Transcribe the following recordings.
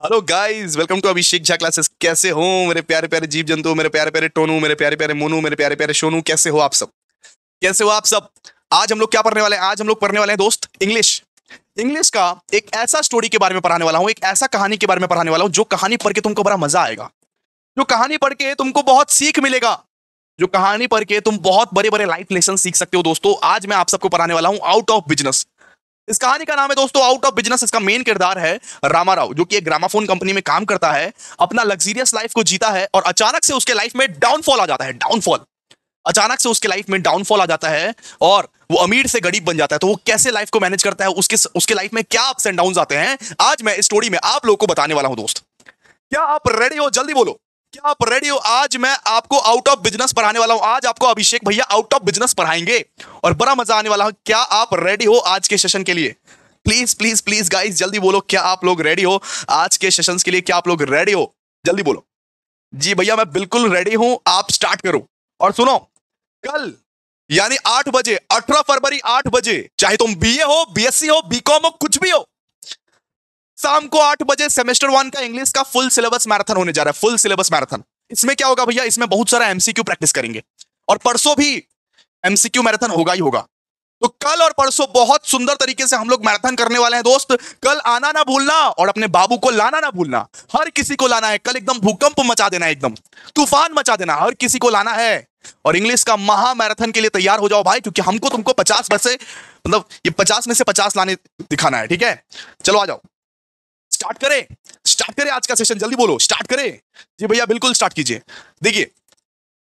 Hello guys, welcome to Abhishek Jha classes. कैसे हो मेरे प्यारे प्यारे जीव जंतु, मेरे प्यारे प्यारे टोनू, मेरे प्यारे प्यारे मोनू, मेरे प्यारे प्यारे सोनू? कैसे हो आप सब? कैसे हो आप सब? आज हम लोग क्या पढ़ने वाले हैं? आज हम लोग पढ़ने वाले हैं दोस्त इंग्लिश। इंग्लिश का एक ऐसा स्टोरी के बारे में पढ़ाने वाला हूं, एक ऐसा कहानी के बारे में पढ़ाने वाला हूं जो कहानी पढ़ के तुमको बड़ा मजा आएगा, जो कहानी पढ़ के तुमको बहुत सीख मिलेगा, जो कहानी पढ़ के तुम बहुत बड़े बड़े लाइफ लेसन सीख सकते हो। दोस्तों आज मैं आप सबको पढ़ाने वाला हूं आउट ऑफ बिजनेस। इस कहानी का नाम है दोस्तों आउट ऑफ बिजनेस। इसका मेन किरदार है रामाराव, जो कि एक ग्रामाफोन कंपनी में काम करता है, अपना लग्जरियस लाइफ को जीता है और अचानक से उसके लाइफ में डाउनफॉल आ जाता है। डाउनफॉल, अचानक से उसके लाइफ में डाउनफॉल आ जाता है और वो अमीर से गरीब बन जाता है। तो वो कैसे लाइफ को मैनेज करता है, उसके उसके लाइफ में क्या अप्स एंड डाउन्स आते हैं, आज मैं इस स्टोरी में आप लोगों को बताने वाला हूं दोस्त। क्या आप रेडी हो? जल्दी बोलो, क्या आप रेडी हो? आज मैं आपको आउट ऑफ बिजनेस पढ़ाने वाला हूं। आज आपको अभिषेक भैया आउट ऑफ बिजनेस पढ़ाएंगे और बड़ा मजा आने वाला है। क्या आप रेडी हो आज के सेशन के लिए? प्लीज प्लीज प्लीज गाइस जल्दी बोलो, क्या आप लोग रेडी हो आज के सेशंस के लिए? क्या आप लोग रेडी हो? जल्दी बोलो। जी भैया मैं बिल्कुल रेडी हूं, आप स्टार्ट करो। और सुनो, कल यानी 8 बजे, 18 फरवरी 8 बजे, चाहे तुम बीए हो, बीएससी हो, बीकॉम हो, कुछ भी हो, शाम को 8 बजे सेमेस्टर 1 का इंग्लिश का फुल सिलेबस मैराथन होने जा रहा है। Full syllabus marathon. इसमें क्या होगा भैया? इसमें बहुत सारा एमसीक्यू प्रैक्टिस करेंगे और परसों भी एमसीक्यू मैराथन होगा ही होगा। तो कल और परसों बहुत सुंदर तरीके से हम लोग मैराथन करने वाले हैं दोस्त। कल आना ना भूलना और अपने बाबू को लाना ना भूलना। हर किसी को लाना है कल, एकदम भूकंप मचा देना है, एकदम तूफान मचा देना, हर किसी को लाना है। और इंग्लिश का महा मैराथन के लिए तैयार हो जाओ भाई, क्योंकि हमको तुमको 50 में से, मतलब ये 50 में से 50 लाने दिखाना है, ठीक है? चलो आ जाओ, स्टार्ट करें। स्टार्ट करें आज का सेशन, जल्दी बोलो, स्टार्ट करें। जी भैया बिल्कुल स्टार्ट कीजिए। देखिए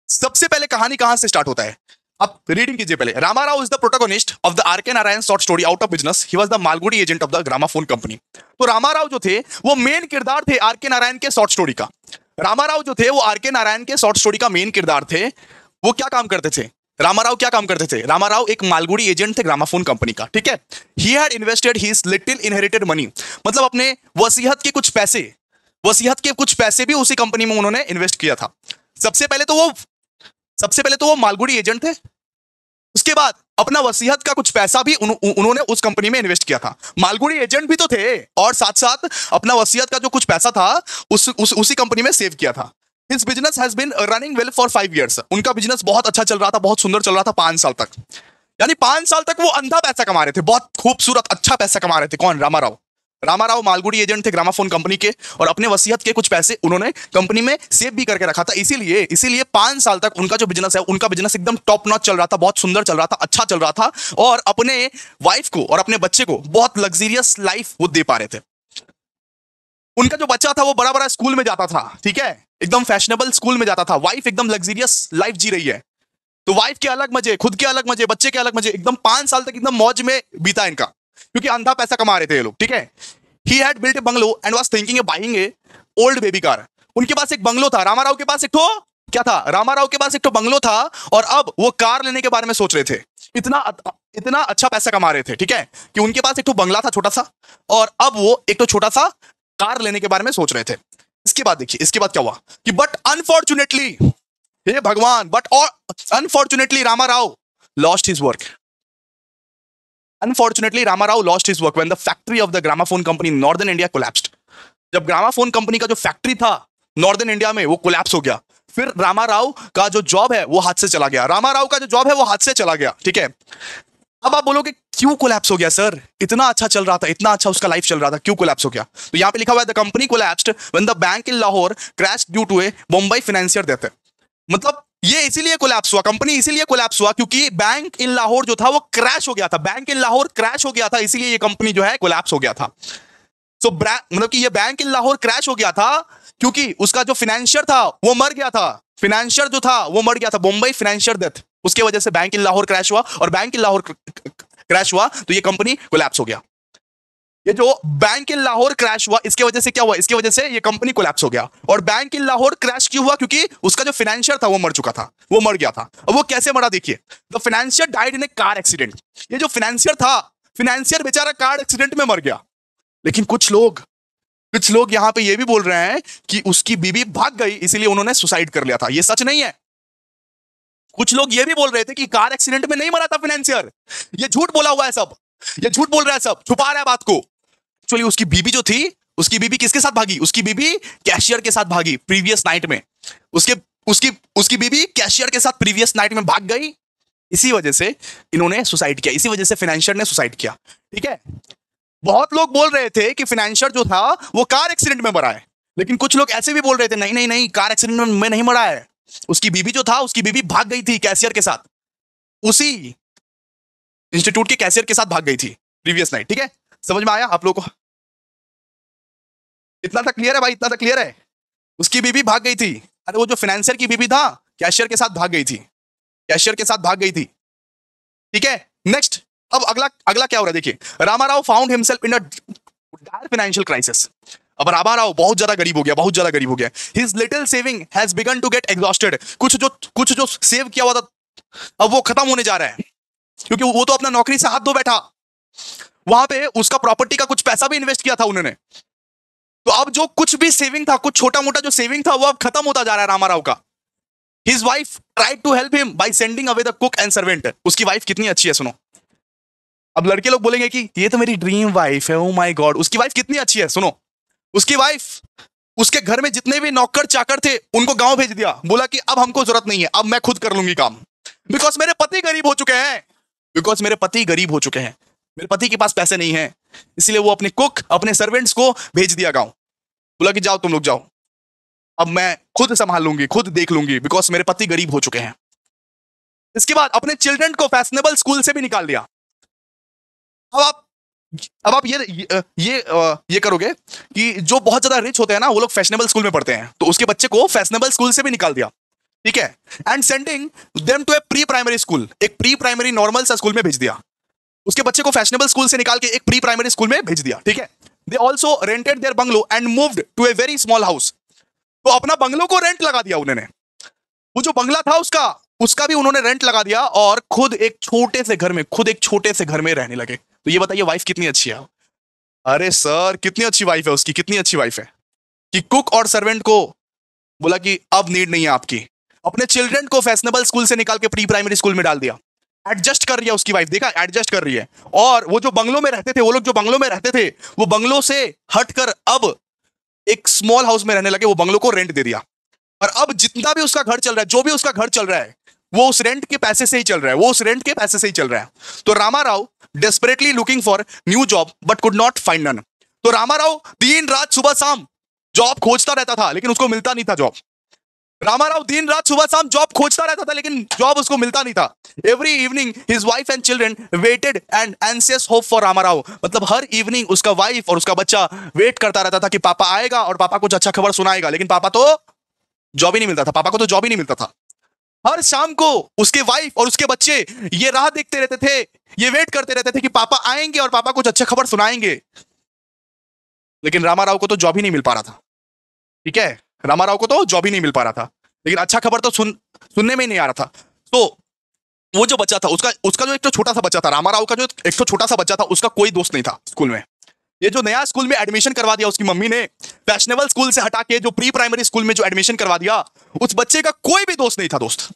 सबसे पहले कहानी कहां से स्टार्ट होता है, आप रीडिंग कीजिए पहले। Ramarao is the protagonist of the R K Narayan short story out of business. He was the Malgudi agent of the gramophone company. तो रामाराव जो थे वो मेन किरदार थे आर के नारायण के शॉर्ट स्टोरी का। रामाराव जो थे वो आर के नारायण के शॉर्ट स्टोरी का मेन किरदार थे। वो क्या काम करते थे? रामाराव क्या काम करते थे? रामाराव एक मालगुडी एजेंट थे ग्रामाफोन कंपनी का, ठीक है? He had invested his little inherited money, मतलब अपने वसीयत के कुछ पैसे, वसीयत के कुछ पैसे भी उसी कंपनी में उन्होंने इन्वेस्ट किया था। सबसे पहले तो वो सबसे पहले तो वो मालगुडी एजेंट थे, उसके बाद अपना वसीयत का कुछ पैसा भी उन्होंने उस कंपनी में इन्वेस्ट किया था। मालगुडी एजेंट भी तो थे और साथ साथ अपना वसीयत का जो कुछ पैसा था उसी कंपनी में सेव किया था। His business has been running well for 5 years. उनका बिजनेस बहुत अच्छा चल रहा था, बहुत सुंदर चल रहा था 5 साल तक। यानी 5 साल तक वो अंधा पैसा कमा रहे थे, बहुत खूबसूरत अच्छा पैसा कमा रहे थे। कौन? रामाराव। रामाराव मालगुडी एजेंट थे ग्रामाफोन कंपनी के और अपने वसीयत के कुछ पैसे उन्होंने कंपनी में सेव भी करके रखा था। इसीलिए इसीलिए 5 साल तक उनका जो बिजनेस है, उनका बिजनेस एकदम टॉप नॉच चल रहा था, बहुत सुंदर चल रहा था, अच्छा चल रहा था और अपने वाइफ को और अपने बच्चे को बहुत लग्जरियस लाइफ वो दे पा रहे थे। उनका जो बच्चा था वो बड़ा बड़ा स्कूल में जाता था, ठीक है? एकदम फैशनेबल स्कूल में जाता था। वाइफ एकदम लग्जरियस लाइफ जी रही है, तो वाइफ के अलग मजे, खुद के अलग मजे, बच्चे के अलग मजे, एकदम 5 साल तक एकदम मौज में बीता इनका, क्योंकि अंधा पैसा कमा रहे थे ये लोग, ठीक है? He had built A bungalow and was thinking buying A old baby car. उनके पास एक बंगलो था, रामाराव के पास एक तो क्या था? रामाराव के पास एक तो बंगलो था और अब वो कार लेने के बारे में सोच रहे थे। इतना इतना अच्छा पैसा कमा रहे थे, ठीक है, कि उनके पास एक तो बंगला था छोटा सा और अब वो एक तो छोटा सा कार लेने के बारे में सोच रहे थे। इसके बाद देखिए, इसके बाद क्या हुआ कि बट अनफॉर्चुनेटली, हे भगवान, but unfortunately Ramarao lost his work. Unfortunately, Ramarao lost his work when the factory of the gramophone company in Northern India collapsed. जब ग्रामाफोन कंपनी का जो फैक्ट्री था नॉर्दर्न इंडिया में वो कोलैप्स हो गया, फिर रामाराव का जो जॉब है वो हाथ से चला गया। रामाराव का जो जॉब है वो हाथ से चला गया, ठीक है? अब आप बोलोगे क्यों कोलैप्स हो गया सर? इतना अच्छा चल रहा था, इतना अच्छा उसका लाइफ चल रहा था, क्यों कोलैप्स हो गया? तो यहां पे लिखा हुआ है the company collapsed when the bank in Lahore crashed due to a Mumbai financier death. मतलब ये इसीलिए कोलैप्स हुआ, कंपनी इसीलिए कोलैप्स हुआ क्योंकि बैंक इन लाहौर जो था वो क्रैश हो गया था। बैंक इन लाहौर क्रैश हो गया था, इसीलिए ये कंपनी जो है कोलैप्स हो गया था। सो मतलब कि ये बैंक इन लाहौर क्रैश हो गया था क्योंकि उसका जो फाइनेंशियर था वो मर गया था। फाइनेंशियर जो था वो मर गया था, मुंबई फाइनेंशियर डेथ, उसके वजह से बैंक इन लाहौर क्रैश हुआ और बैंक इन लाहौर क्रैश हुआ तो ये कंपनी कोलैप्स हो गया। ये जो बैंक इन लाहौर क्रैश हुआ इसके वजह से क्या हुआ? इसके वजह से ये कंपनी कोलैप्स हो गया। और बैंक इन लाहौर क्रैश क्यों हुआ? क्योंकि उसका जो फाइनेंशियर था वो मर चुका था, वो मर गया था। अब वो कैसे मरा देखिए, the financier died in A car accident. ये जो फाइनेंशियर था, फाइनेंशियर बेचारा कार एक्सीडेंट में मर गया। लेकिन कुछ लोग यहां पे ये भी बोल रहे हैं कि उसकी बीवी भाग गई इसलिए उन्होंने सुसाइड कर लिया था। ये सच नहीं है। कुछ लोग ये भी बोल रहे थे कि कार एक्सीडेंट में नहीं मरा था फाइनेंशियर, ये झूठ बोला हुआ है सब, ये झूठ बोल रहा है सब, छुपा रहा है बात को। एक्चुअली उसकी बीबी जो थी उसकी बीबी किसके साथ भागी? उसकी बीबी कैशियर के साथ भागी प्रीवियस नाइट में। उसके उसकी उसकी बीबी कैशियर के साथ प्रीवियस नाइट में भाग गई। इसी वजह से इन्होंने सुसाइड किया, इसी वजह से फाइनेंशियर ने सुसाइड किया। ठीक है, बहुत लोग बोल रहे थे कि फाइनेंशियर जो था वो कार एक्सीडेंट में मरा है, लेकिन कुछ लोग ऐसे भी बोल रहे थे नहीं नहीं नहीं, कार एक्सीडेंट में नहीं मरा है। उसकी बीबी जो था, उसकी बीबी भाग गई थी कैशियर के साथ, उसी इंस्टीट्यूट के कैशियर के साथ भाग गई थी प्रीवियस नाइट। ठीक है, समझ में आया आप लोगों को? इतना तक क्लियर है भाई? इतना तक क्लियर है? उसकी बीबी भाग गई थी। अरे वो जो फाइनेंशियर की बीबी था, कैशियर के साथ भाग गई थी, कैशियर के साथ भाग गई थी। ठीक है, नेक्स्ट। अब अगला अगला क्या हो रहा है देखिए। Ramarao found himself in a dire financial crisis. अब रामाराव बहुत ज्यादा गरीब हो गया, बहुत ज्यादा गरीब हो गया। His little saving has began to get exhausted. कुछ जो सेव किया हुआ था अब वो खत्म होने जा रहा है, क्योंकि वो तो अपना नौकरी से हाथ धो बैठा। वहां पे उसका प्रॉपर्टी का कुछ पैसा भी इन्वेस्ट किया था उन्होंने। तो अब जो कुछ भी सेविंग था, कुछ छोटा मोटा जो सेविंग था, वो अब खत्म होता जा रहा है रामाराव का। His wife tried to help him by sending away the cook and servant. उसकी वाइफ कितनी अच्छी है सुनो। अब लड़के लोग बोलेंगे कि ये तो मेरी ड्रीम वाइफ है, ओ माय गॉड। उसकी वाइफ कितनी अच्छी है सुनो। उसकी वाइफ उसके घर में जितने भी नौकर चाकर थे उनको गांव भेज दिया, बोला कि अब हमको जरूरत नहीं है, अब मैं खुद कर लूंगी काम। बिकॉज मेरे पति गरीब हो चुके हैं, बिकॉज मेरे पति गरीब हो चुके हैं, मेरे पति के पास पैसे नहीं है, इसलिए वो अपने कुक अपने सर्वेंट्स को भेज दिया गांव। बोला कि जाओ तुम लोग जाओ, अब मैं खुद संभाल लूंगी, खुद देख लूंगी, बिकॉज मेरे पति गरीब हो चुके हैं। इसके बाद अपने चिल्ड्रन को फैशनेबल स्कूल से भी निकाल दिया। अब आप ये करोगे कि जो बहुत ज्यादा रिच होते हैं ना, वो लोग फैशनेबल स्कूल में पढ़ते हैं, तो उसके बच्चे को फैशनेबल स्कूल से भी निकाल दिया। ठीक है, and sending them to a pre primary school, एक प्री प्राइमरी नॉर्मल सा स्कूल में भेज दिया। उसके बच्चे को फैशनेबल स्कूल से निकाल के एक प्री प्राइमरी स्कूल में भेज दिया। ठीक है, they also rented their bungalow and moved to a very small house. तो अपना बंगलो को रेंट लगा दिया उन्होंने, वो जो बंगला था उसका भी उन्होंने रेंट लगा दिया, और खुद एक छोटे से घर में रहने लगे। तो ये बताइए वाइफ कितनी अच्छी है? अरे सर कितनी अच्छी वाइफ है उसकी, कितनी अच्छी वाइफ है कि कुक और सर्वेंट को बोला कि अब नीड नहीं है आपकी। अपने चिल्ड्रन को फैशनेबल स्कूल से निकाल के प्री प्राइमरी स्कूल में डाल दिया। एडजस्ट कर रही है उसकी वाइफ, देखा, एडजस्ट कर रही है। और वो जो बंगलों में रहते थे, वो लोग जो बंगलों में रहते थे, वो बंगलों से हटकर अब एक स्मॉल हाउस में रहने लगे, वो बंगलों को रेंट दे दिया। और अब जितना भी उसका घर चल रहा है, जो भी उसका घर चल रहा है, वो उस रेंट के पैसे से ही चल रहा है, वो उस रेंट के पैसे से ही चल रहा है। तो Ramarao desperately looking for new job but could not find none. तो रामाराव दिन रात सुबह शाम जॉब खोजता रहता था, लेकिन उसको मिलता नहीं था जॉब। रामाराव दिन रात सुबह शाम जॉब खोजता रहता था, लेकिन जॉब उसको मिलता नहीं था। Every evening his wife and children waited and anxious hope for Ramarao. मतलब हर इवनिंग उसका वाइफ और उसका बच्चा वेट करता रहता था कि पापा आएगा और पापा कुछ अच्छा खबर सुनाएगा, लेकिन पापा तो जॉब ही नहीं मिलता था, पापा को तो जॉब ही नहीं मिलता था। हर शाम को उसके वाइफ और उसके बच्चे ये राह देखते रहते थे, ये वेट करते रहते थे कि पापा आएंगे और पापा कुछ अच्छे खबर सुनाएंगे, लेकिन रामाराव को तो जॉब ही नहीं मिल पा रहा था। ठीक है, रामाराव को तो जॉब ही नहीं मिल पा रहा था, लेकिन अच्छा खबर तो सुनने में ही नहीं आ रहा था। तो वो जो बच्चा था उसका जो एक तो छोटा सा बच्चा था, रामाराव का जो एक तो छोटा सा बच्चा था, उसका कोई दोस्त नहीं था स्कूल में। ये जो नया स्कूल में एडमिशन करवा दिया उसकी मम्मी ने, फैशनेबल स्कूल से हटा के जो प्री प्राइमरी स्कूल में जो एडमिशन करवा दिया, उस बच्चे का कोई भी दोस्त नहीं था दोस्त।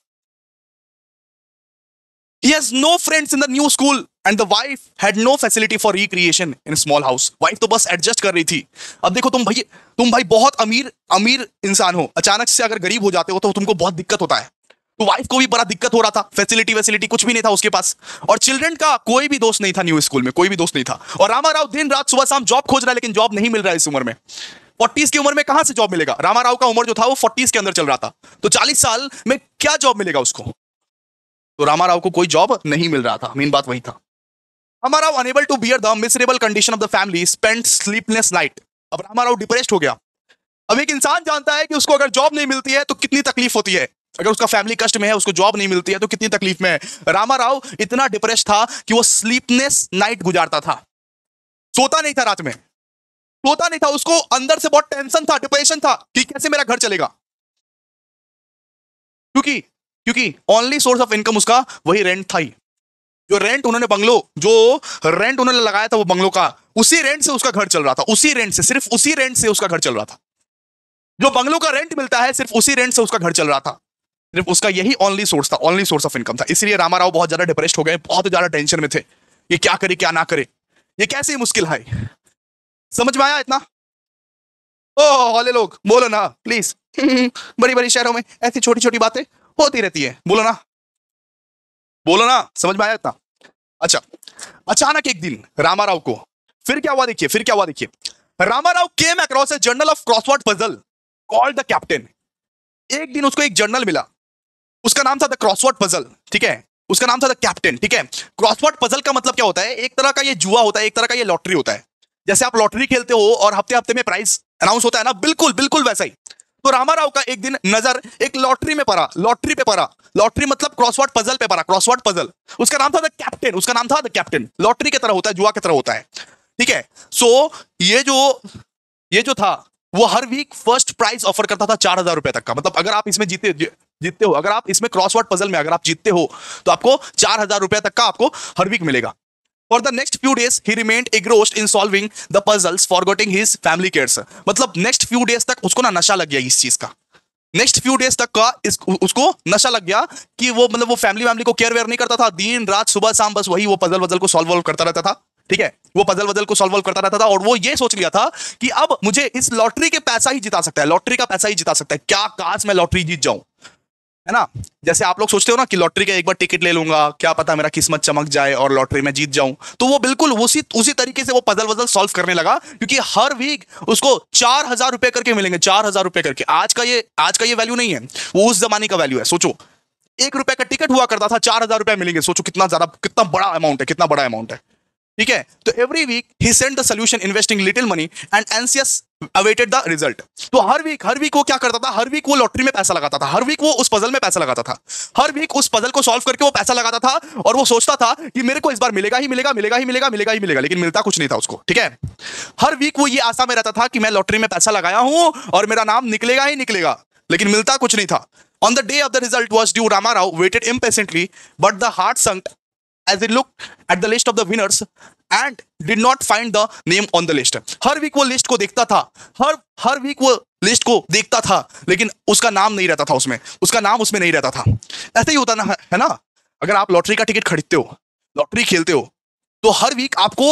He has no friends in the new school and the wife had no facility for recreation in small house. Wife तो बस एडजस्ट कर रही थी। अब देखो तुम भाई बहुत अमीर इंसान हो, अचानक से अगर गरीब हो जाते हो तो तुमको बहुत दिक्कत होता है। तो वाइफ को भी बड़ा दिक्कत हो रहा था, फैसिलिटी कुछ भी नहीं था उसके पास, और चिल्ड्रन का कोई भी दोस्त नहीं था न्यू स्कूल में, कोई भी दोस्त नहीं था। और रामाराव दिन रात सुबह शाम जॉब खोज रहा है, लेकिन जॉब नहीं मिल रहा है इस उम्र में। 40s की उम्र में कहां से जॉब मिलेगा? रामाराव का उम्र जो था वो 40s के अंदर चल रहा था, तो 40 साल में क्या जॉब मिलेगा उसको? तो रामाराव को कोई जॉब नहीं मिल रहा था, मेन बात वही था। Ramarao unable to bear the miserable condition of the family spent sleepless night. अब रामाराव डिप्रेस्ड हो गया। अब एक इंसान जानता है कि उसको अगर जॉब नहीं मिलती है तो कितनी तकलीफ होती है, अगर उसका फैमिली कष्ट में है, उसको जॉब नहीं मिलती है तो कितनी तकलीफ में है। रामाराव इतना डिप्रेस था कि वो स्लीपलेस नाइट गुजारता था, सोता नहीं था, रात में सोता नहीं था। उसको अंदर से बहुत टेंशन था, डिप्रेशन था कि कैसे मेरा घर चलेगा, क्योंकि ओनली सोर्स ऑफ इनकम उसका वही रेंट था ही। जो रेंट उन्होंने लगाया था वो बंगलो का, उसी रेंट से उसका घर चल रहा था, उसी रेंट से, सिर्फ उसी रेंट से उसका घर चल रहा था। जो बंगलो का रेंट मिलता है सिर्फ उसी रेंट से उसका घर चल रहा था, सिर्फ उसका यही ओनली सोर्स था, ओनली सोर्स ऑफ इनकम था। इसलिए रामाराव बहुत ज्यादा डिप्रेस्ड हो गए, बहुत ज्यादा टेंशन में थे, ये क्या करे क्या ना करे, ये कैसी मुश्किल है। समझ में आया इतना? ओ वाले लोग बोलो ना प्लीज। बड़ी बड़ी शहरों में ऐसी छोटी छोटी बातें होती रहती है, बोलो ना, बोलो ना, समझ में आया इतना? अच्छा, अचानक एक दिन रामाराव को फिर क्या हुआ देखिए, फिर क्या हुआ देखिए। Ramarao came across a journal of crossword puzzle called the captain. एक दिन उसको एक जर्नल मिला, उसका नाम था द क्रॉसवर्ड पजल, ठीक है, उसका नाम था द कैप्टन, ठीक है। क्रॉसवर्ड पजल का मतलब क्या होता है, एक तरह का ये जुआ होता है, एक तरह का ये लॉटरी होता है। जैसे आप लॉटरी खेलते हो और हफ्ते हफ्ते में प्राइस अनाउंस होता है ना, बिल्कुल बिल्कुल वैसा ही। तो रामाराव का एक दिन नजर एक लॉटरी में पड़ा, लॉटरी पे पड़ा, लॉटरी मतलब क्रॉसवर्ड पजल पे पड़ा, क्रॉसवर्ड पजल। उसका नाम था द कैप्टन, उसका नाम था द कैप्टन। लॉटरी की तरह होता है, जुआ की तरह होता है, ठीक है। सो ये जो था वो हर वीक फर्स्ट प्राइज ऑफर करता था 4,000 रुपए तक का। मतलब अगर आप इसमें जीतते हो, अगर आप इसमें क्रॉसवर्ड पजल में अगर आप जीतते हो तो आपको 4,000 रुपए तक का आपको हर वीक मिलेगा। For the next few days he remained engrossed in solving the puzzles forgetting his family cares. मतलब नेक्स्ट फ्यू डेज तक उसको ना नशा लग गया इस चीज का। नेक्स्ट फ्यू डेज तक का उसको नशा लग गया कि वो मतलब वो फैमिली को केयर वेयर नहीं करता था, दिन रात सुबह शाम बस वही वो पजल वजल को सॉल्व करता रहता था, ठीक है। वो पजल वजल को सॉल्व करता रहता था और वो ये सोच लिया था कि अब मुझे इस लॉटरी के पैसा ही जिता सकता है, लॉटरी का पैसा ही जिता सकता है, क्या काश मैं लॉटरी जीत जाऊं, है ना। जैसे आप लोग सोचते हो ना कि लॉटरी का एक बार टिकट ले लूंगा, क्या पता मेरा किस्मत चमक जाए और लॉटरी में जीत जाऊं। तो वो बिल्कुल उसी तरीके से वो पजल वजल सॉल्व करने लगा, क्योंकि हर वीक उसको 4,000 रुपए करके मिलेंगे, 4,000 रुपए करके। आज का ये वैल्यू नहीं है, वो उस जमाने का वैल्यू है। सोचो, 1 रुपए का टिकट हुआ करता था, 4,000 रुपए मिलेंगे। सोचो कितना ज्यादा, कितना बड़ा अमाउंट है, कितना बड़ा अमाउंट है, ठीक है। तो every week he sent the solution investing little money and anxious awaited the result. तो हर वीक वो क्या करता था, हर वीक वो लॉटरी में पैसा लगाता था, हर वीक वो उस पजल में पैसा लगाता था, हर वीक उस पजल को सॉल्व करके वो पैसा लगाता था और वो सोचता था कि मेरे को इस बार मिलेगा ही मिलेगा, मिलेगा ही मिलेगा, मिलेगा ही मिलेगा, लेकिन मिलता कुछ नहीं था उसको, ठीक है। हर वीक वो ये आशा में रहता था कि मैं लॉटरी में पैसा लगाया हूं और मेरा नाम निकलेगा ही निकलेगा, लेकिन मिलता कुछ नहीं था। On the day of the result was due, Ramarao waited impatiently, but the heart sunk as he looked at the list of the winners and did not find the name on the list. हर week वो list को देखता था, हर week वो list को देखता था, लेकिन उसका नाम नहीं रहता था उसमें, उसका नाम उसमें नहीं रहता था। ऐसे ही होता ना, है ना। अगर आप लॉटरी का टिकट खरीदते हो, लॉटरी खेलते हो, तो हर वीक आपको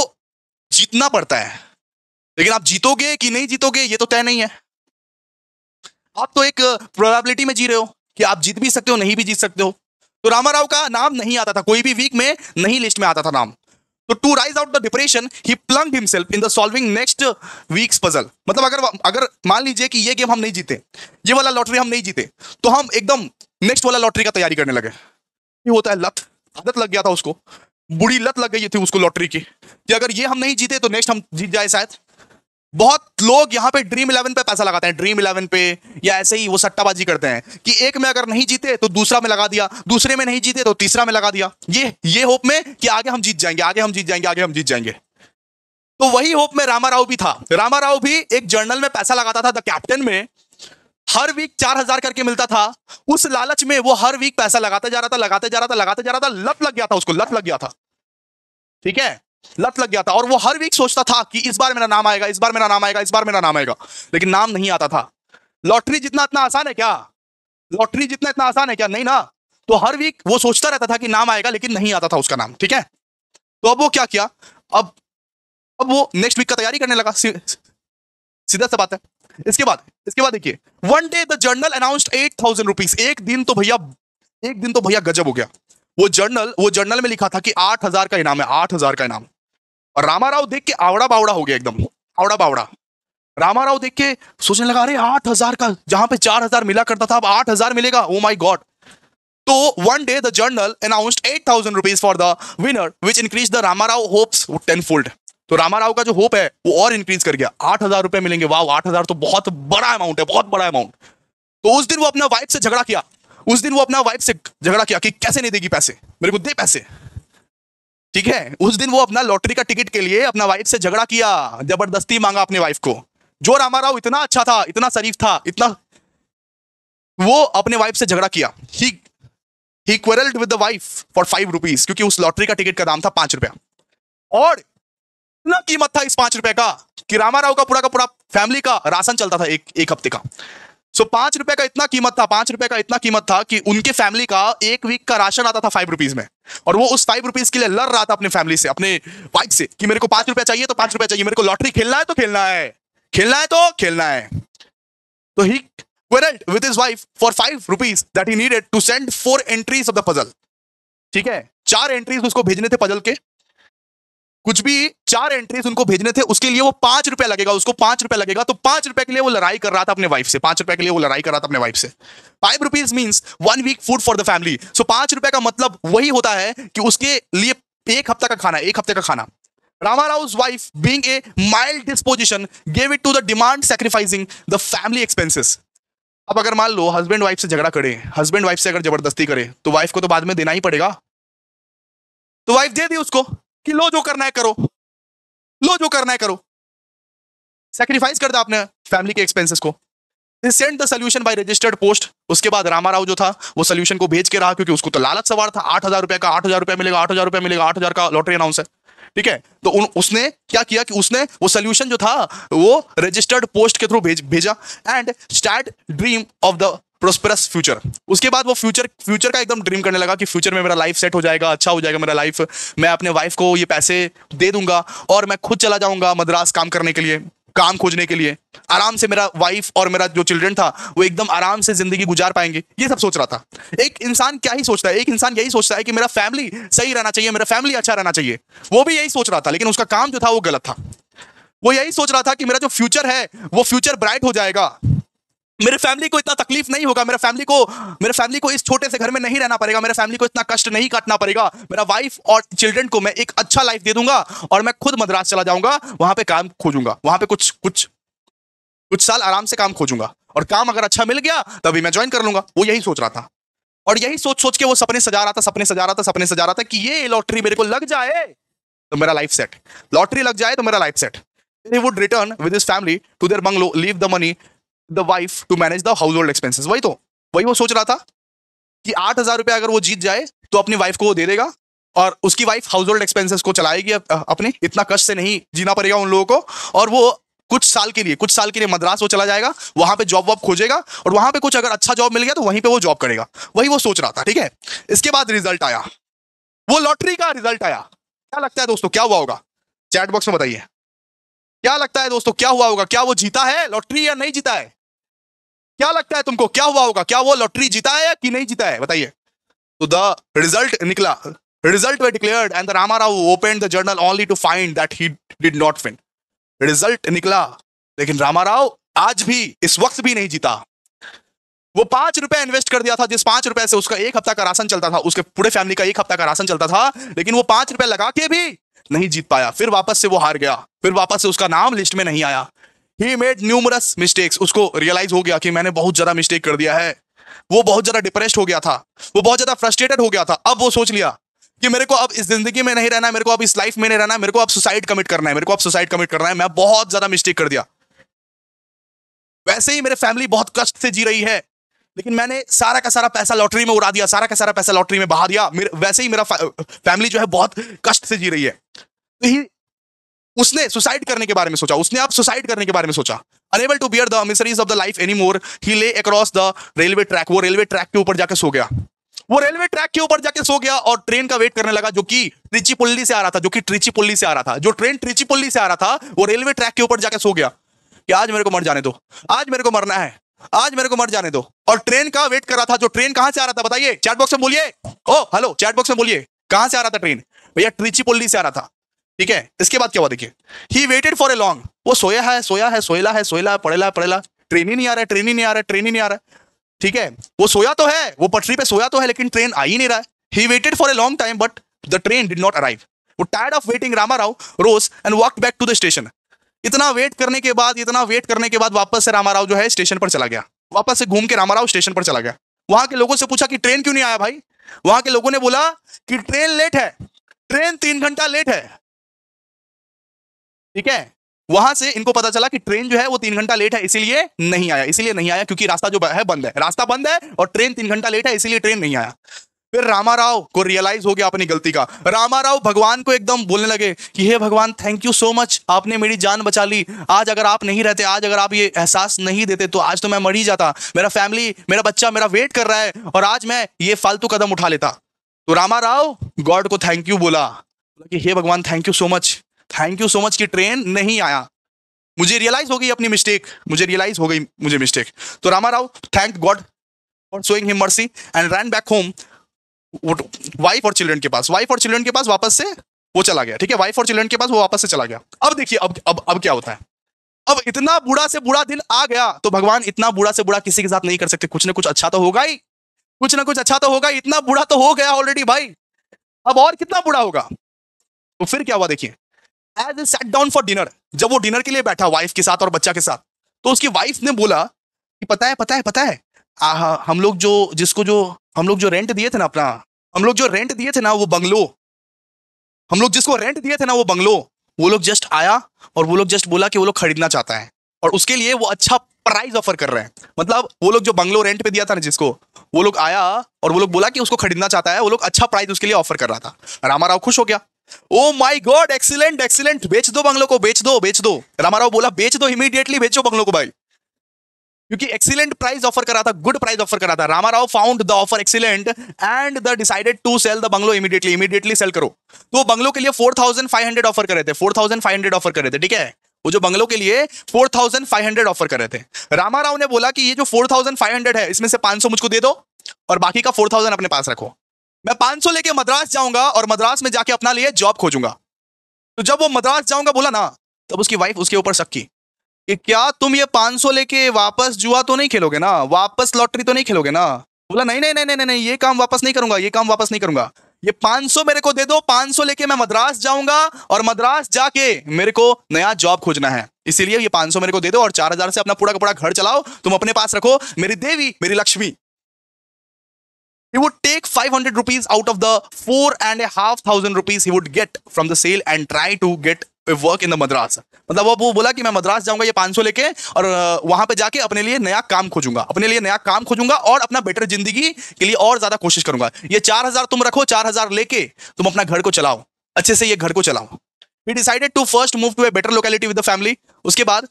जीतना पड़ता है, लेकिन आप जीतोगे कि नहीं जीतोगे ये तो तय नहीं है। आप तो एक प्रोबेबिलिटी में जी रहे हो कि आप जीत भी सकते हो, नहीं भी जीत सकते हो। तो रामाराव का नाम नहीं आता था, कोई भी वीक में नहीं लिस्ट में आता था नाम। तो to rise out the depression he plunged himself in the solving next weeks puzzle. मतलब अगर मान लीजिए कि ये गेम हम नहीं जीते, ये वाला लॉटरी हम नहीं जीते, तो हम एकदम नेक्स्ट वाला लॉटरी का तैयारी करने लगे। ये होता है लत, आदत लग गया था उसको, बुरी लत लग गई थी उसको लॉटरी की, कि अगर ये हम नहीं जीते तो नेक्स्ट हम जीत जाए शायद। बहुत लोग यहाँ पे ड्रीम 11 पे पैसा लगाते हैं, ड्रीम 11 पे, या ऐसे ही वो सट्टाबाजी करते हैं कि एक में अगर नहीं जीते तो दूसरा में लगा दिया, दूसरे में नहीं जीते तो तीसरा में लगा दिया, ये होप में कि आगे हम जीत जाएंगे, आगे हम जीत जाएंगे, आगे हम जीत जाएंगे। तो वही होप में रामाराव भी था। रामाराव भी एक जर्नल में पैसा लगाता था, द कैप्टन में, हर वीक 4,000 करके मिलता था। उस लालच में वो हर वीक पैसा लगाता जा रहा था, लगाते जा रहा था, लगाते जा रहा था, लत लग गया था उसको, लत लग गया था, ठीक है, लत लग गया था। और वो हर वीक सोचता था कि इस बार मेरा नाम आएगा, इस बार मेरा नाम आएगा, इस बार मेरा नाम आएगा, लेकिन नाम नहीं आता था। लॉटरी जितना इतना आसान है क्या, लॉटरी जितना इतना आसान है क्या, नहीं ना। तो हर वीक वो सोचता रहता था कि नाम आएगा, लेकिन नहीं आता था उसका नाम, ठीक है। तो अब वो क्या किया, अब वो नेक्स्ट वीक का तैयारी करने लगा, सीधा सा बात है। इसके बाद देखिए, one day the journal announced 8,000 rupees. एक दिन तो भैया गजब हो गया। वो जर्नल में लिखा था कि 8,000 का इनाम है, 8,000 का इनाम। और रामाराव देख के आवड़ा बावड़ा हो गया, एकदम आवड़ा बावड़ा। रामाराव देख के सोचने लगा, अरे 8,000 का, जहां पे 4,000 मिला करता था अब 8,000 मिलेगा, ओ माय गॉड। तो one day the journal announced 8,000 rupees for the winner which increase the Ramarao hopes 10-fold। तो रामाराव का जो होप है वो और इंक्रीज कर गया, 8,000 रुपए मिलेंगे, वाह 8,000 तो बहुत बड़ा अमाउंट है, बहुत बड़ा अमाउंट। तो उस दिन वो अपना वाइफ से झगड़ा किया, कि कैसे नहीं देगी पैसे, मेरे को दे पैसे, ठीक है। उस दिन वो अपना लॉटरी का टिकट के लिए अपना वाइफ से झगड़ा किया, जबरदस्ती मांगा अपने वाइफ को। जो रामाराव इतना अच्छा था, इतना शरीफ था, वो अपने वाइफ से झगड़ा किया। He quarrelled with the wife for 5 rupees, क्योंकि उस लॉटरी का टिकट का दाम था 5 रुपया। और इतना कीमत था इस 5 रुपए का कि रामाराव का पूरा फैमिली का राशन चलता था एक हफ्ते का। सो 5 रुपए का इतना कीमत था, 5 रुपए का इतना कीमत था कि उनके फैमिली का एक वीक का राशन आता था 5 रुपीज में। और वो उस 5 रुपीज के लिए लड़ रहा था अपने फैमिली से, अपने वाइफ से, कि मेरे को 5 रुपया चाहिए तो 5 रुपया चाहिए, मेरे को लॉटरी खेलना है तो खेलना है, खेलना है तो खेलना है। तो ही quarreled with his wife for 5 rupees that he needed to send 4 entries of the puzzle। ठीक है, 4 एंट्रीज उसको भेजने थे पजल के, कुछ भी 4 एंट्रीज उनको भेजने थे, उसके लिए वो 5 रुपए लगेगा, उसको 5 रुपए लगेगा। तो 5 रुपए के लिए वो लड़ाई कर रहा था अपने वाइफ से, 5 रुपए के लिए वो लड़ाई कर रहा था अपने वाइफ से। 5 rupees means 1 week food for the family. So 5 रुपए का मतलब वही होता है कि उसके लिए एक हफ्ता का खाना, एक हफ्ते का खाना। Ramarao's wife, being a mild disposition, gave it to the demand, sacrificing the family expenses। अब अगर मान लो हस्बैंड वाइफ से झगड़ा करे, हस्बैंड वाइफ से अगर जबरदस्ती करे तो वाइफ को तो बाद में देना ही पड़ेगा। तो वाइफ दे दी उसको कि लो जो करना है करो, लो जो करना है करो, सैक्रिफाइस कर दिया आपने फैमिली के एक्सपेंसेस को। Send the solution by registered post. उसके बाद रामाराव जो था वो सोल्यूशन को भेज के रहा, क्योंकि उसको तो लालच सवार था, 8,000 रुपए का, 8,000 रुपए मिलेगा, 8,000 रुपए मिलेगा, 8,000 का लॉटरी अनाउंस है। ठीक है, तो उसने क्या किया कि उसने वो सोल्यूशन जो था वो रजिस्टर्ड पोस्ट के थ्रू भेजा and start dream of the prosperous future. उसके बाद वो फ्यूचर का एकदम ड्रीम करने लगा कि फ्यूचर में मेरा लाइफ सेट हो जाएगा, अच्छा हो जाएगा मेरा लाइफ, मैं अपने वाइफ को ये पैसे दे दूंगा और मैं खुद चला जाऊंगा मद्रास काम करने के लिए, काम खोजने के लिए। आराम से मेरा वाइफ और मेरा जो चिल्ड्रन था वो एकदम आराम से जिंदगी गुजार पाएंगे। ये सब सोच रहा था। एक इंसान क्या ही सोचता है, एक इंसान यही सोचता है कि मेरा फैमिली सही रहना चाहिए, मेरा फैमिली अच्छा रहना चाहिए। वो भी यही सोच रहा था, लेकिन उसका काम जो था वो गलत था। वो यही सोच रहा था कि मेरा जो फ्यूचर है वो फ्यूचर ब्राइट हो जाएगा, मेरे फैमिली को इतना तकलीफ नहीं होगा, मेरे फैमिली को इस छोटे से घर में नहीं रहना पड़ेगा, मेरे फैमिली को इतना कष्ट नहीं काटना पड़ेगा, मेरा वाइफ और चिल्ड्रन को मैं एक अच्छा लाइफ दे दूंगा और मैं खुद मद्रास चला जाऊंगा, वहां पे काम खोजूंगा, वहां पे कुछ साल आराम से काम खोजूंगा और काम अगर अच्छा मिल गया तभी मैं ज्वाइन कर लूंगा। वो यही सोच रहा था और यही सोच के वो सपने सजा रहा था कि ये लॉटरी मेरे को लग जाए तो मेरा लाइफ सेट, लॉटरी लग जाए तो मेरा life set. He would return with his family to their bungalow, leave the money the wife to manage the household expenses। वही वो सोच रहा था कि 8,000 रुपए अगर वो जीत जाए तो अपनी वाइफ को वो दे देगा और उसकी वाइफ हाउस होल्ड एक्सपेंसेस को चलाएगी, अपने इतना कष्ट से नहीं जीना पड़ेगा उन लोगों को। और वो कुछ साल के लिए मद्रास वो चला जाएगा, वहां पे जॉब वॉब खोजेगा और वहां पे कुछ अगर अच्छा जॉब मिल गया तो वहीं पे वो जॉब करेगा। वही वो सोच रहा था। ठीक है, इसके बाद रिजल्ट आया, वो लॉटरी का रिजल्ट आया। क्या लगता है दोस्तों क्या हुआ होगा? चैट बॉक्स में बताइए क्या लगता है दोस्तों, क्या हुआ होगा? क्या वो जीता है लॉटरी या नहीं जीता है? क्या लगता है तुमको क्या हुआ होगा? क्या वो लॉटरी जीता है या कि नहीं जीता है? बताइए। तो द रिजल्ट निकला, result were declared and the Ramarao opened the journal only to find that he did not win. Result निकला लेकिन रामाराव आज भी इस वक्त भी नहीं जीता। वो 5 रुपए इन्वेस्ट कर दिया था, जिस 5 रुपए से उसका एक हफ्ता का राशन चलता था, उसके पूरे फैमिली का एक हफ्ता का राशन चलता था, लेकिन वो 5 रुपए लगा के भी नहीं जीत पाया। फिर वापस से वो हार गया, फिर वापस से उसका नाम लिस्ट में नहीं आया। He made numerous mistakes। उसको रियलाइज हो गया कि मैंने बहुत ज्यादा मिस्टेक कर दिया है। वो बहुत ज्यादा डिप्रेस्ड हो गया था, वो बहुत ज्यादा फ्रस्ट्रेटेड हो गया था। अब वो सोच लिया कि मेरे को अब इस जिंदगी में नहीं रहना है, मेरे को अब इस लाइफ में नहीं रहना है, मेरे को अब सुसाइड कमिट करना है, मैं बहुत ज्यादा मिस्टेक कर दिया। वैसे ही मेरे फैमिली बहुत कष्ट से जी रही है, लेकिन मैंने सारा का सारा पैसा लॉटरी में उड़ा दिया, सारा का सारा पैसा लॉटरी में बहा दिया। वैसे ही मेरा फैमिली जो है बहुत कष्ट से जी रही है। तो उसने सुसाइड करने के बारे में सोचा, उसने अब सुसाइड करने के बारे में सोचा। Unable to bear the miseries of the life anymore, he lay across the railway track. वो रेलवे ट्रैक के ऊपर जाके सो गया, वो रेलवे ट्रैक के ऊपर जाके सो गया और ट्रेन का वेट करने लगा, जो कि त्रिचीपुल्ली से आ रहा था, जो ट्रेन त्रिचीपुल्ली से आ रहा था, वो रेलवे ट्रैक के ऊपर जाके सो गया कि आज मेरे को मर जाने दो, आज मेरे को मरना है, आज मेरे को मर जाने दो। और ट्रेन का वेट कर रहा था, जो ट्रेन कहां से आ रहा था बताइए, चैट बॉक्स में बोलिए। ओ हेलो, चैट बॉक्स में बोलिए कहां से आ रहा था ट्रेन? भैया त्रिचीपुल्ली से आ रहा था। ठीक है, इसके बाद क्या हुआ देखिए। ही वेटेड फॉर ए लॉन्ग, वो सोया पड़ेला, ट्रेन ही नहीं आ रहा है। ठीक है, वो सोया तो है, वो पटरी पे सोया तो है, लेकिन ट्रेन आ ही नहीं रहा है। He waited for a long time but the train did not arrive. वो tired of waiting, Ramarao rose and walked back to the station. इतना वेट करने के बाद वापस से रामाराव जो है स्टेशन पर चला गया, वापस से घूम के रामाराव स्टेशन पर चला गया। वहां के लोगों से पूछा कि ट्रेन क्यों नहीं आया भाई? वहां के लोगों ने बोला कि ट्रेन लेट है, ट्रेन 3 घंटा लेट है। ठीक है, वहां से इनको पता चला कि ट्रेन जो है वो 3 घंटा लेट है, इसीलिए नहीं आया, क्योंकि रास्ता जो है बंद है, रास्ता बंद है और ट्रेन 3 घंटा लेट है, इसीलिए ट्रेन नहीं आया। फिर रामाराव को रियलाइज हो गया अपनी गलती का। रामाराव भगवान को एकदम बोलने लगे कि हे भगवान, थैंक यू सो मच, आपने मेरी जान बचा ली। आज अगर आप नहीं रहते, आज अगर आप ये एहसास नहीं देते, तो आज तो मैं मर ही जाता। मेरा फैमिली, मेरा बच्चा मेरा वेट कर रहा है और आज मैं ये फालतू कदम उठा लेता। तो रामाराव गॉड को थैंक यू बोला कि हे भगवान, थैंक यू सो मच कि ट्रेन नहीं आया। मुझे रियलाइज हो गई अपनी मिस्टेक, मुझे रियलाइज हो गई मुझे मिस्टेक। तो Rama Rao thank God for showing him mercy and run back home, wife और चिल्ड्रन के पास, वाइफ और चिल्ड्रन के पास वापस से वो चला गया। ठीक है, वाइफ और चिल्ड्रन के पास वो वापस से चला गया। अब देखिए अब क्या होता है। अब इतना बुरा से बुरा दिन आ गया तो भगवान इतना बुरा से बुरा किसी के साथ नहीं कर सकते, कुछ ना कुछ अच्छा तो होगा ही, कुछ ना कुछ अच्छा तो होगा। इतना बुरा तो हो गया ऑलरेडी भाई, अब और कितना बुरा होगा। तो फिर क्या हुआ देखिए, as he sat down for dinner, जब वो डिनर के लिए बैठा वाइफ के साथ और बच्चा के साथ, तो उसकी वाइफ ने बोला कि पता है हम लोग जो जिसको जो हम लोग जो रेंट दिए थे ना अपना, हम लोग जो रेंट दिए थे ना वो बंगलो, हम लोग जिसको रेंट दिए थे ना वो बंगलो, वो लोग जस्ट आया और वो लोग जस्ट बोला कि वो लोग खरीदना चाहता है और उसके लिए वो अच्छा प्राइस ऑफर कर रहे हैं। मतलब वो लोग जो बंगलो रेंट पे दिया था ना जिसको, वो लोग आया और वो लोग बोला कि उसको खरीदना चाहता है, वो लोग अच्छा प्राइस उसके लिए ऑफर कर रहा था। रामाराव खुश हो गया, ओ माय गॉड एक्सीलेंट एक्सीलेंट, बेच दो बंगलो को, बेच दो बेच दो। रामाराव बोला बेच दो, इमीडिएटली बेचो बंगलो को भाई, क्योंकि एक्सीलेंट प्राइस ऑफर करा था, गुड प्राइस ऑफर करा था। Ramarao found the offer excellent and the decided to sell the bungalow immediately, immediately sell करो। तो बंगलो के लिए 4500 ऑफर कर रहे थे, 4500 ऑफर कर रहे थे। ठीक है, वो जो बंगलो के लिए 4500 ऑफर कर रहे थे। रामाराव ने बोला कि ये जो 4500 है इसमें से 500 मुझको दे दो और बाकी का 4000 अपने पास रखो। मैं 500 लेके मद्रास जाऊंगा और मद्रास में जाके अपना लिए जॉब खोजूंगा। तो जब वो मद्रास जाऊंगा बोला ना, तब उसकी वाइफ उसके ऊपर शक की कि क्या तुम ये 500 लेके वापस जुआ तो नहीं खेलोगे ना, वापस लॉटरी तो नहीं खेलोगे ना। बोला नहीं नहीं नहीं नहीं नहीं, ये काम वापस नहीं करूंगा, ये काम वापस नहीं करूंगा। ये 500 मेरे को दे दो, 500 लेके मैं मद्रास जाऊंगा और मद्रास जाके मेरे को नया जॉब खोजना है, इसीलिए ये 500 मेरे को दे दो और 4000 से अपना पूरा का पूरा घर चलाओ, तुम अपने पास रखो, मेरी देवी मेरी Lakshmi. He would take 500 rupees out of the 4,500 rupees he would get from the sale and try to get a work in the Madras. मतलब वो बोला कि मैं मद्रास जाऊंगा ये 500 लेके और वहां पे जाके अपने लिए नया काम खोजूंगा, अपने लिए नया काम खोजूंगा और अपना बेटर जिंदगी के लिए और ज्यादा कोशिश करूंगा। ये 4000 तुम रखो, 4000 लेके तुम अपना घर को चलाओ, अच्छे से ये घर को चलाओ। He decided to first move to a better locality with the family. उसके बाद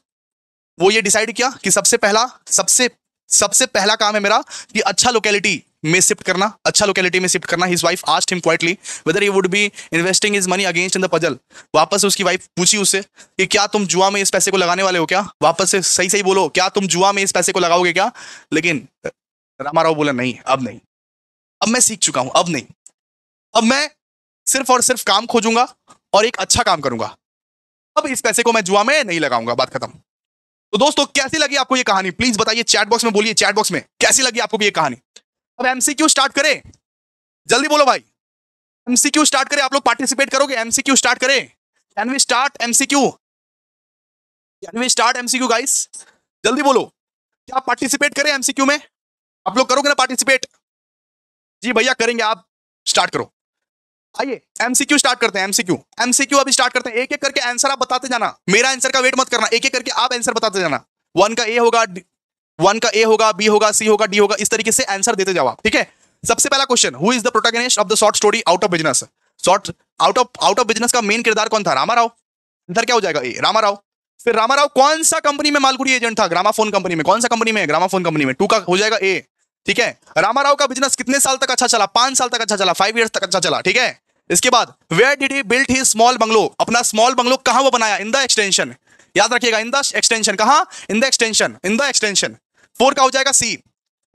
वो ये डिसाइड किया कि सबसे पहला काम है मेरा कि अच्छा लोकेलिटी में शिफ्ट करना, अच्छा लोकेलिटी में शिफ्ट करना। His wife asked him quietly weather he would be investing his money against in the puzzle. वापस उसकी वाइफ पूछी उससे कि क्या तुम जुआ में इस पैसे को लगाने वाले हो क्या, वापस से सही सही बोलो, क्या तुम जुआ में इस पैसे को लगाओगे क्या। लेकिन रामाराव बोला नहीं, अब नहीं, अब मैं सीख चुका हूं, अब नहीं, अब मैं सिर्फ और सिर्फ काम खोजूंगा और एक अच्छा काम करूंगा, अब इस पैसे को मैं जुआ में नहीं लगाऊंगा, बात खत्म। तो दोस्तों कैसी लगी आपको ये कहानी, प्लीज बताइए चैट बॉक्स में, बोलिए चैट बॉक्स में कैसी लगी आपको ये कहानी। अब एमसीक्यू स्टार्ट करें, जल्दी बोलो भाई, एमसीक्यू स्टार्ट करें, आप लोग पार्टिसिपेट करोगे, एमसीक्यू स्टार्ट करें। Can we start MCQ, can we start MCQ guys, जल्दी बोलो, क्या आप पार्टिसिपेट करें एमसीक्यू में, आप लोग करोगे ना पार्टिसिपेट। जी भैया करेंगे, आप स्टार्ट करो। आइए एमसीक्यू स्टार्ट करते हैं, एमसीक्यू एमसीक्यू अभी स्टार्ट करते हैं। एक एक करके आंसर आप बताते जाना, मेरा आंसर का वेट मत करना, एक एक करके आप आंसर बताते जाना। वन का ए होगा, वन का ए होगा, बी होगा, सी होगा, डी होगा, इस तरीके से आंसर देते जाओ आप। ठीक है, सबसे पहला question, who is the protagonist of the short story out of business. Short out of business का मेन किरदार कौन था, रामाराव। इधर क्या हो जाएगा, ए रामाराव। फिर रामाराव कौन सा कंपनी में मालगुडी एजेंट था, ग्रामाफोन कंपनी में, कौन सा कंपनी में, ग्रामाफोन कंपनी में, टू का हो जाएगा ए। ठीक है, रामाराव का बिजनेस कितने साल तक अच्छा चला, 5 साल तक अच्छा चला, 5 इयर्स तक अच्छा चला। ठीक है, इसके बाद where did he built his small bungalow, अपना स्मॉल बंगलो कहां वो बनाया, इन द एक्सटेंशन, याद रखिएगा, इन द एक्सटेंशन, कहां, in the extension, in the extension. 4 का हो जाएगा सी।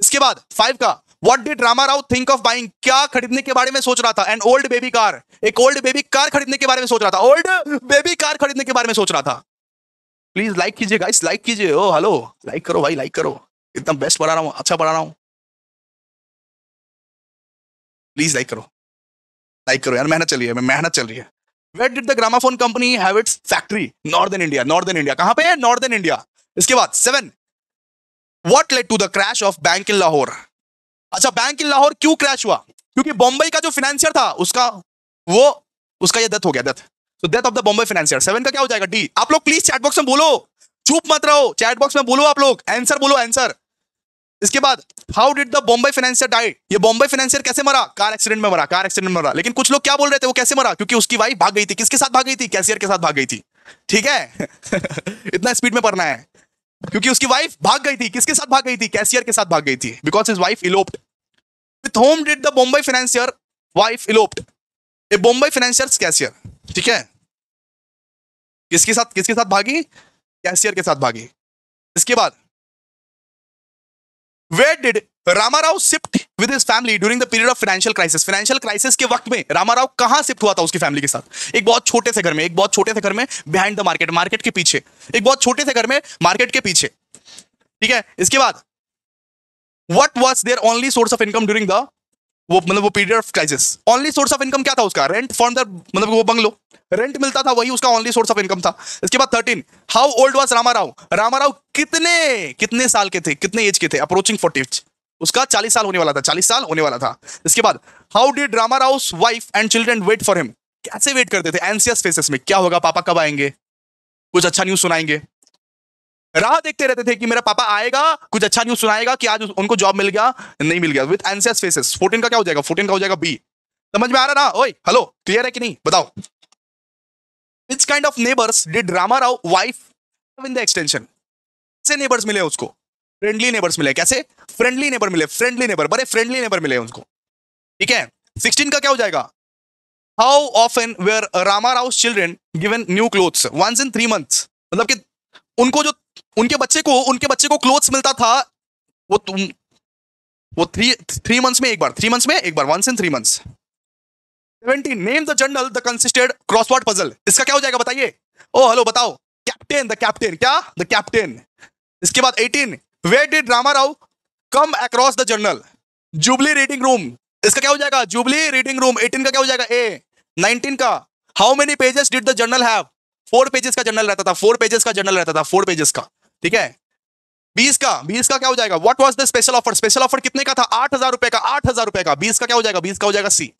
इसके बाद 5 का, what did Ramarao think of buying, क्या खरीदने के बारे में सोच रहा था, एन ओल्ड बेबी कार, एक ओल्ड बेबी कार खरीदने के बारे में सोच रहा था, ओल्ड बेबी कार खरीदने के बारे में सोच रहा था। प्लीज लाइक कीजिए गाइस, लाइक कीजिए, ओ हेलो, लाइक करो भाई, लाइक करो, इतना बेस्ट पढ़ा रहा हूं, अच्छा पढ़ा रहा हूं, प्लीज लाइक करो यार, मेहनत चल रही है, मेहनत चल रही है। Where did the gramophone company have its factory? Northern India, northern India, कहां पे है, नॉर्दर्न इंडिया। इसके बाद 7, What led to the crash of bank in Lahore. अच्छा, बैंक इन लाहौर क्यों क्रैश हुआ, क्योंकि बॉम्बे का जो फाइनेंशियर था उसका ये डेथ हो गया, डेथ, तो death of the Bombay financier. 7 का क्या हो जाएगा, डी। आप लोग प्लीज चैट बॉक्स में बोलो, चुप मत रहो, चैट बॉक्स में बोलो, आप लोग आंसर बोलो, आंसर। इसके बाद how did the Bombay financier die, ये बॉम्बे फाइनेंशियर कैसे मरा, कार एक्सीडेंट में मरा, कार एक्सीडेंट में मरा। लेकिन कुछ लोग क्या बोल रहे थे, वो कैसे मरा, क्योंकि उसकी वाइफ भाग गई थी, किसके साथ भाग गई थी, कैशियर के साथ भाग गई थी। ठीक है इतना स्पीड में पढ़ना है, क्योंकि उसकी वाइफ भाग गई थी, किसके साथ भाग गई थी, कैशियर के साथ भाग गई थी, because his wife eloped. With whom did the Bombay financier wife eloped, a Bombay financier cashier. ठीक है, किसके साथ भागी, कैशियर के साथ भागी। इसके बाद where did Ramarao shift with his family during the period of financial crisis. Financial crisis के वक्त में रामाराव कहां शिफ्ट हुआ था उसकी फैमिली के साथ? एक बहुत छोटे से घर में, एक बहुत छोटे से घर में बिहाइंड द मार्केट, मार्केट के पीछे, एक बहुत छोटे से घर में मार्केट के पीछे, ठीक है। इसके बाद what was their only source of income during the वो period of crisis? Only source of income क्या था उसका? रेंट फ्रॉम द वो बंगलो, रेंट मिलता था, वही उसका ओनली सोर्स ऑफ इनकम था। इसके बाद 13 how old was Ramarao? Ramarao कितने साल के थे, कितने एज के थे? अप्रोचिंग 40, उसका 40 साल होने वाला था, 40 साल होने वाला था। इसके बाद how did Ramarao's wife and children wait for him? कैसे वेट करते थे? एंसियस फेसेस में, क्या होगा, पापा कब आएंगे, कुछ अच्छा न्यूज सुनाएंगे, राह देखते रहते थे कि मेरा पापा आएगा, कुछ अच्छा न्यूज सुनाएगा कि आज उनको जॉब मिल गया, नहीं मिल गया, विद एंसियस फेसेस। 14 का क्या हो जाएगा? 14 का हो जाएगा बी। समझ में आ रहा ना? ओए हेलो, क्लियर है कि नहीं? बताओ। Which kind of neighbours did Ramarao wife in the extension? कैसे नेबर्स मिले उसको? फ्रेंडली नेबर्स मिले। कैसे? फ्रेंडली नेबर मिले, फ्रेंडली नेबर, बड़े फ्रेंडली नेबर मिले उनको, ठीक है। 16 का क्या हो जाएगा? How often were Ramarao's children given new clothes once in 3 months? मतलब कि उनको जो उनके बच्चे को क्लोथ्स मिलता था वो 3 मंथ्स में एक बार, 3 मंथ्स में एक बार, once in 3 months. 17 name the journal the consisted crossword puzzle. इसका क्या हो जाएगा बताइए? ओ हेलो बताओ। कैप्टन, द कैप्टन, क्या? The captain. इसके बाद 18 where did Ramarao come across the journal? Jubilee reading room. इसका क्या हो जाएगा? Jubilee reading room. 18 का क्या हो जाएगा? ए। 19 का how many pages did the journal have? 4 pages का जर्नल रहता था, 4 पेजेस का जर्नल रहता था, 4 पेजेस का, ठीक है। 20 का क्या हो जाएगा? What was the special offer? Special offer कितने का था? 8,000 रुपए का, 8,000 रुपए का। 20 का क्या हो जाएगा? 20 का हो जाएगा सी।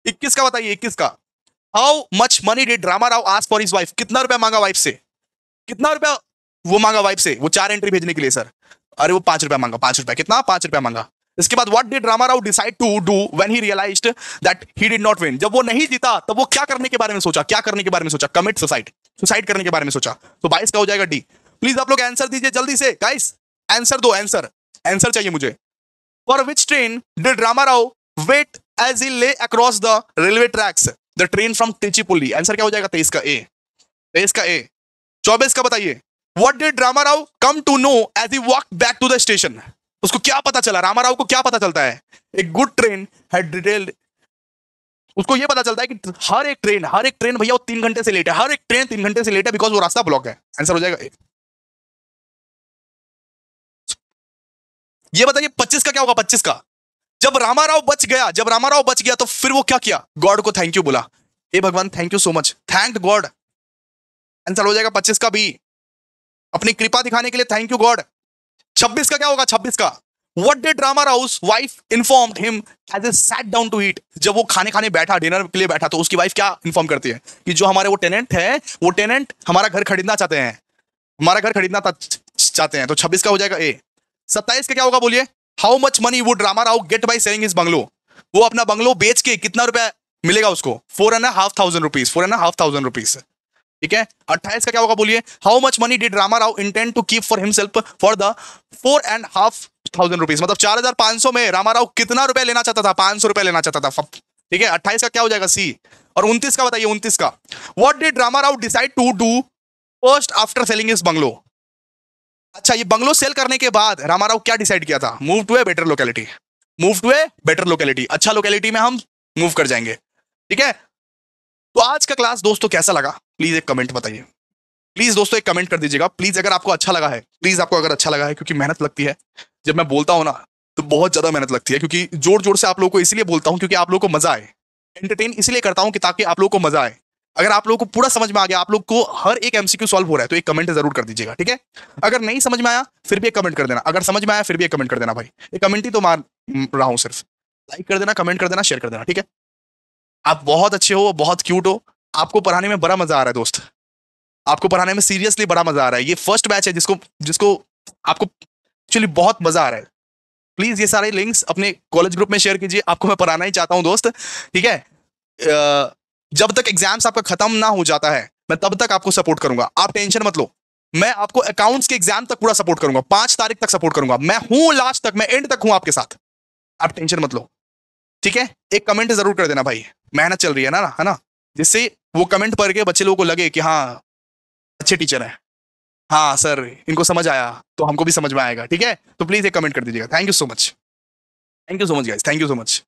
21 का बताइए, 21 का how much money did Ramarao ask for his wife? कितना रुपया मांगा वाइफ से? कितना रुपया वो मांगा वाइफ से? वो 4 एंट्री भेजने के लिए सर। अरे वो 5 रुपया मांगा, 5 रुपया। कितना? 5 रुपया मांगा। इसके बाद what did Ramarao decide to do when he realised that he did not win? जब वो नहीं जीता तब वो क्या करने के बारे में सोचा? क्या करने के बारे में सोचा? कमिट सुसाइड, सुसाइड करने के बारे में सोचा। तो 22 का हो जाएगा डी। प्लीज आप लोग आंसर दीजिए जल्दी से गाइस, आंसर दो, आंसर, आंसर चाहिए मुझे। For which train did Ramarao wait as he lay across the railway tracks? The train from Trichinopoly. Answer क्या हो जाएगा? 23 का ए, 23 का ए। 24 का बताइए what did Ramarao come to know as he walk back to the station? उसको क्या पता चला? रामाराव को क्या पता चलता है? एक गुड ट्रेन हैड डिटेल्ड, उसको ये पता चलता है कि हर एक ट्रेन भैया वो 3 घंटे से लेट है, हर एक ट्रेन 3 घंटे से लेट है बिकॉज वो रास्ता ब्लॉक है। आंसर हो जाएगा ए। ये बताइए 25 का क्या होगा? 25 का जब रामाराव बच गया तो फिर वो क्या किया? गॉड को थैंक यू बोला। ए भगवान thank you so much, thank God. Answer हो जाएगा 25 का बी, अपनी कृपा दिखाने के लिए थैंक यू गॉड। 26 का क्या होगा? 26 का what did Ramarao's wife informed him as a sat down to eat? जब वो खाने बैठा, डिनर के लिए बैठा, तो उसकी वाइफ क्या इन्फॉर्म करती है कि जो हमारे वो टेनेंट है, वो टेनेंट हमारा घर खरीदना चाहते हैं, हमारा घर खरीदना चाहते हैं। तो 26 का हो जाएगा ए। 27 का क्या होगा बोलिए? How much money would Ramarao get by selling his bungalow? वो अपना बंगलो बेच के कितना रुपया मिलेगा उसको? 4,500 रुपीज, 4,500 रुपीज, ठीक है। 28 का क्या होगा बोलिए? How much money did Ramarao intend to keep for himself for the 4,500 rupees? मतलब 4,500 में रामाराव कितना रुपया लेना चाहता था? 500 रुपया लेना चाहता था, ठीक है। 28 का क्या हो जाएगा? सी। और 29 का बताइए, 29 का what did Ramarao decide to do first after selling his bungalow? अच्छा, ये बंगलो सेल करने के बाद रामाराव क्या डिसाइड किया था? Move to a better locality, move to a better locality, अच्छा लोकेलिटी में हम मूव कर जाएंगे, ठीक है। तो आज का क्लास दोस्तों कैसा लगा? प्लीज एक कमेंट बताइए, प्लीज दोस्तों एक कमेंट कर दीजिएगा प्लीज, अगर आपको अच्छा लगा है, प्लीज आपको अगर अच्छा लगा है, क्योंकि मेहनत लगती है जब मैं बोलता हूं ना, तो बहुत ज्यादा मेहनत लगती है, क्योंकि जोर जोर से आप लोगों को इसलिए बोलता हूं क्योंकि आप लोगों को मजा आए, एंटरटेन इसलिए करता हूं कि ताकि आप लोगों को मजा आए। अगर आप लोगों को पूरा समझ में आ गया, आप लोग को हर एक एमसीक्यू सॉल्व हो रहा है, तो एक कमेंट जरूर कर दीजिएगा, ठीक है। अगर नहीं समझ में आया फिर भी एक कमेंट कर देना, अगर समझ में आया फिर भी एक कमेंट कर देना भाई, एक कमेंट ही तो मार रहा हूं सिर्फ, लाइक कर देना, कमेंट कर देना, शेयर कर देना, ठीक है। आप बहुत अच्छे हो, बहुत क्यूट हो, आपको पढ़ाने में बड़ा मजा आ रहा है दोस्त, आपको पढ़ाने में सीरियसली बड़ा मजा आ रहा है। ये फर्स्ट बैच है जिसको आपको एक्चुअली बहुत मजा आ रहा है। प्लीज ये सारे लिंक्स अपने कॉलेज ग्रुप में शेयर कीजिए, आपको मैं पढ़ाना ही चाहता हूं दोस्त, ठीक है। जब तक एग्जाम्स आपका खत्म ना हो जाता है, मैं तब तक आपको सपोर्ट करूंगा, आप टेंशन मत लो। मैं आपको अकाउंट्स के एग्जाम तक पूरा सपोर्ट करूंगा, 5 तारीख तक सपोर्ट करूंगा, मैं हूं लास्ट तक, मैं एंड तक हूं आपके साथ, आप टेंशन मत लो, ठीक है। एक कमेंट जरूर कर देना भाई, मेहनत चल रही है ना, है ना, जिससे वो कमेंट पढ़ के बच्चे लोगों को लगे कि हाँ अच्छे टीचर हैं। हाँ सर, इनको समझ आया तो हमको भी समझ में आएगा, ठीक है? तो प्लीज एक कमेंट कर दीजिएगा। Thank you so much, thank you so much guys, thank you so much.